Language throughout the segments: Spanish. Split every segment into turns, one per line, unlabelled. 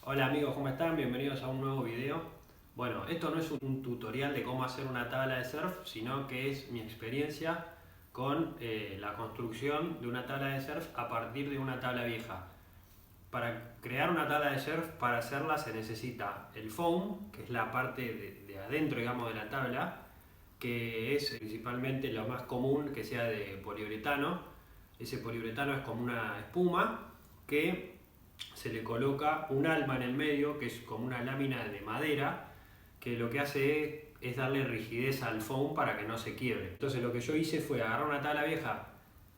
Hola amigos, ¿cómo están? Bienvenidos a un nuevo video. Bueno, esto no es un tutorial de cómo hacer una tabla de surf, sino que es mi experiencia con la construcción de una tabla de surf a partir de una tabla vieja. Para crear una tabla de surf, para hacerla se necesita el foam, que es la parte de adentro, digamos, de la tabla, que es principalmente lo más común que sea de poliuretano. Ese poliuretano es como una espuma que se le coloca un alma en el medio, que es como una lámina de madera, que lo que hace es darle rigidez al foam para que no se quiebre. Entonces lo que yo hice fue agarrar una tabla vieja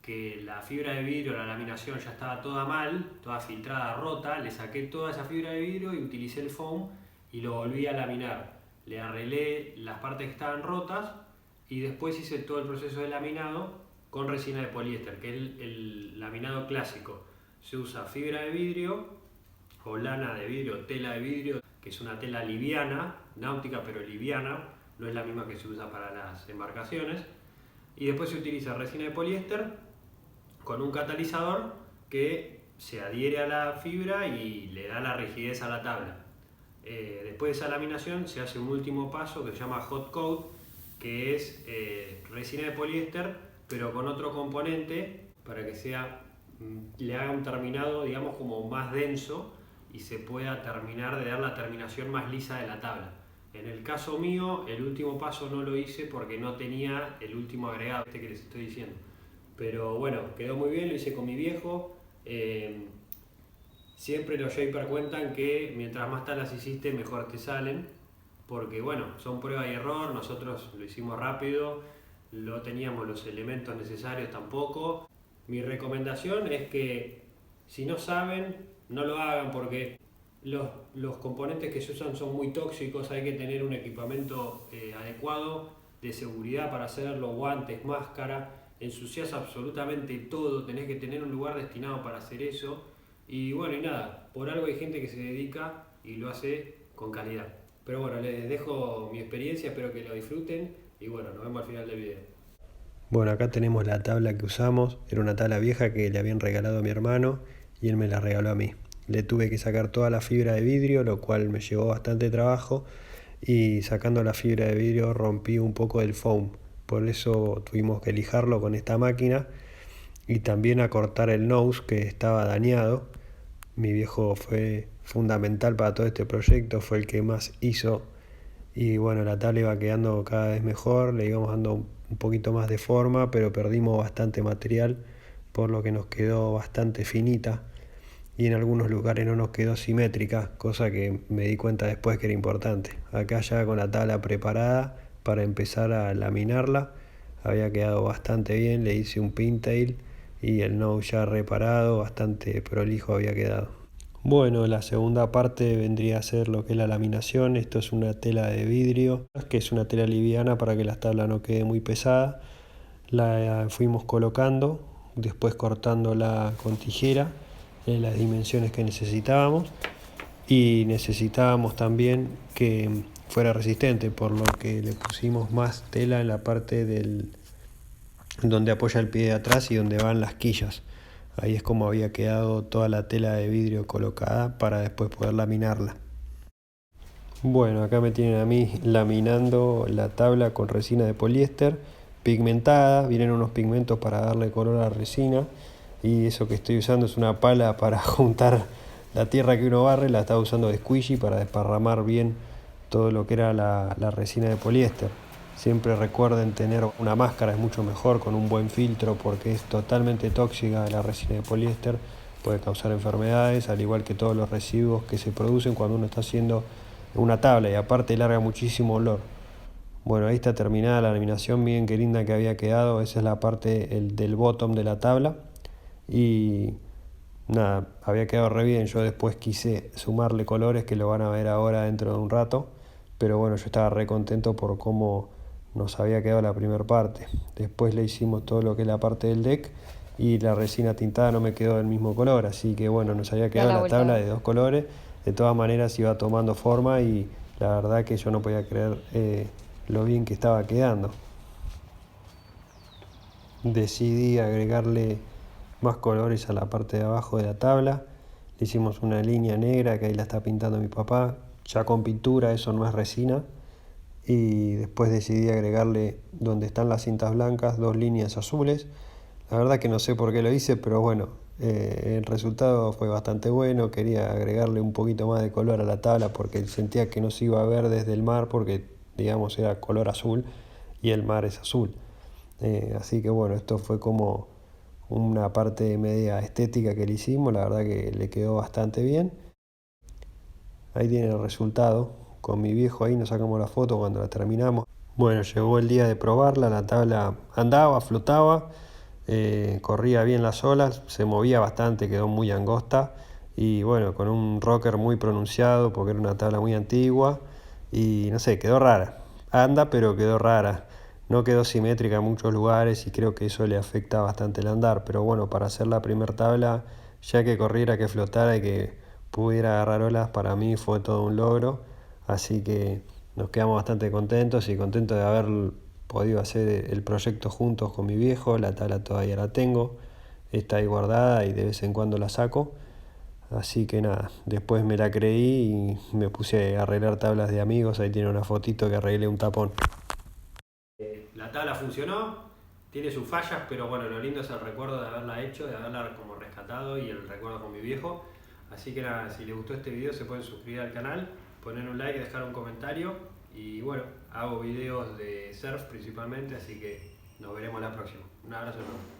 que la fibra de vidrio, la laminación ya estaba toda mal, toda filtrada, rota, le saqué toda esa fibra de vidrio y utilicé el foam y lo volví a laminar. Le arreglé las partes que estaban rotas y después hice todo el proceso de laminado con resina de poliéster, que es el laminado clásico. Se usa fibra de vidrio o lana de vidrio, tela de vidrio, que es una tela liviana, náutica pero liviana, no es la misma que se usa para las embarcaciones. Y después se utiliza resina de poliéster con un catalizador que se adhiere a la fibra y le da la rigidez a la tabla. Después de esa laminación se hace un último paso que se llama hot coat, que es resina de poliéster pero con otro componente para que le haga un terminado, digamos, como más denso y se pueda terminar de dar la terminación más lisa de la tabla. En el caso mío, el último paso no lo hice porque no tenía el último agregado que les estoy diciendo. Pero bueno, quedó muy bien, lo hice con mi viejo. Siempre los shapers cuentan que mientras más tablas hiciste, mejor te salen. Porque bueno, son prueba y error, nosotros lo hicimos rápido, no teníamos los elementos necesarios tampoco. Mi recomendación es que si no saben, no lo hagan porque los componentes que se usan son muy tóxicos, hay que tener un equipamiento adecuado de seguridad para hacerlo, guantes, máscara, ensucias absolutamente todo, tenés que tener un lugar destinado para hacer eso. Y bueno, y nada, por algo hay gente que se dedica y lo hace con calidad. Pero bueno, les dejo mi experiencia, espero que lo disfruten y bueno, nos vemos al final del video.
Bueno, acá tenemos la tabla que usamos. Era una tabla vieja que le habían regalado a mi hermano y él me la regaló a mí. Le tuve que sacar toda la fibra de vidrio, lo cual me llevó bastante trabajo, y sacando la fibra de vidrio rompí un poco del foam. Por eso tuvimos que lijarlo con esta máquina y también acortar el nose que estaba dañado. Mi viejo fue fundamental para todo este proyecto, fue el que más hizo. Y bueno, la tabla iba quedando cada vez mejor, le íbamos dando un poquito más de forma, pero perdimos bastante material, por lo que nos quedó bastante finita y en algunos lugares no nos quedó simétrica, cosa que me di cuenta después que era importante. Acá ya con la tabla preparada para empezar a laminarla, había quedado bastante bien, le hice un pintail y el nose ya reparado, bastante prolijo había quedado. Bueno, la segunda parte vendría a ser lo que es la laminación. Esto es una tela de vidrio, que es una tela liviana para que la tabla no quede muy pesada. La fuimos colocando, después cortándola con tijera en las dimensiones que necesitábamos, y necesitábamos también que fuera resistente, por lo que le pusimos más tela en la parte donde apoya el pie de atrás y donde van las quillas. Ahí es como había quedado toda la tela de vidrio colocada para después poder laminarla. Bueno, acá me tienen a mí laminando la tabla con resina de poliéster pigmentada. Vienen unos pigmentos para darle color a la resina, y eso que estoy usando es una pala para juntar la tierra que uno barre. La estaba usando de squishy para desparramar bien todo lo que era la resina de poliéster. Siempre recuerden tener una máscara, es mucho mejor, con un buen filtro, porque es totalmente tóxica la resina de poliéster, puede causar enfermedades, al igual que todos los residuos que se producen cuando uno está haciendo una tabla, y aparte larga muchísimo olor. Bueno, ahí está terminada la laminación, miren qué linda que había quedado. Esa es la parte del bottom de la tabla y nada, había quedado re bien. Yo después quise sumarle colores que lo van a ver ahora dentro de un rato, pero bueno, yo estaba re contento por cómo nos había quedado la primera parte. Después le hicimos todo lo que es la parte del deck y la resina tintada no me quedó del mismo color, así que bueno, nos había quedado la tabla de dos colores. De todas maneras iba tomando forma y la verdad que yo no podía creer lo bien que estaba quedando. Decidí agregarle más colores a la parte de abajo de la tabla. Le hicimos una línea negra que ahí la está pintando mi papá, ya con pintura, eso no es resina. Y después decidí agregarle donde están las cintas blancas 2 líneas azules. La verdad que no sé por qué lo hice, pero bueno, el resultado fue bastante bueno. Quería agregarle un poquito más de color a la tabla porque sentía que no se iba a ver desde el mar porque digamos era color azul y el mar es azul. Así que bueno, esto fue como una parte media estética que le hicimos, la verdad que le quedó bastante bien. Ahí tiene el resultado, con mi viejo ahí nos sacamos la foto cuando la terminamos. Bueno, llegó el día de probarla, la tabla andaba, flotaba, corría bien las olas, se movía bastante, quedó muy angosta y bueno, con un rocker muy pronunciado porque era una tabla muy antigua y no sé, quedó rara. Anda, pero quedó rara. No quedó simétrica en muchos lugares y creo que eso le afecta bastante el andar, pero bueno, para hacer la primera tabla, ya que corriera, que flotara y que pudiera agarrar olas, para mí fue todo un logro, así que nos quedamos bastante contentos y contentos de haber podido hacer el proyecto juntos con mi viejo. La tabla todavía la tengo, está ahí guardada y de vez en cuando la saco. Así que nada, después me la creí y me puse a arreglar tablas de amigos. Ahí tiene una fotito que arreglé un tapón.
La tabla funcionó, tiene sus fallas, pero bueno, lo lindo es el recuerdo de haberla hecho, de haberla como rescatado y el recuerdo con mi viejo. Así que nada, si les gustó este video se pueden suscribir al canal, poner un like, dejar un comentario y bueno, hago videos de surf principalmente, así que nos veremos la próxima. Un abrazo a todos.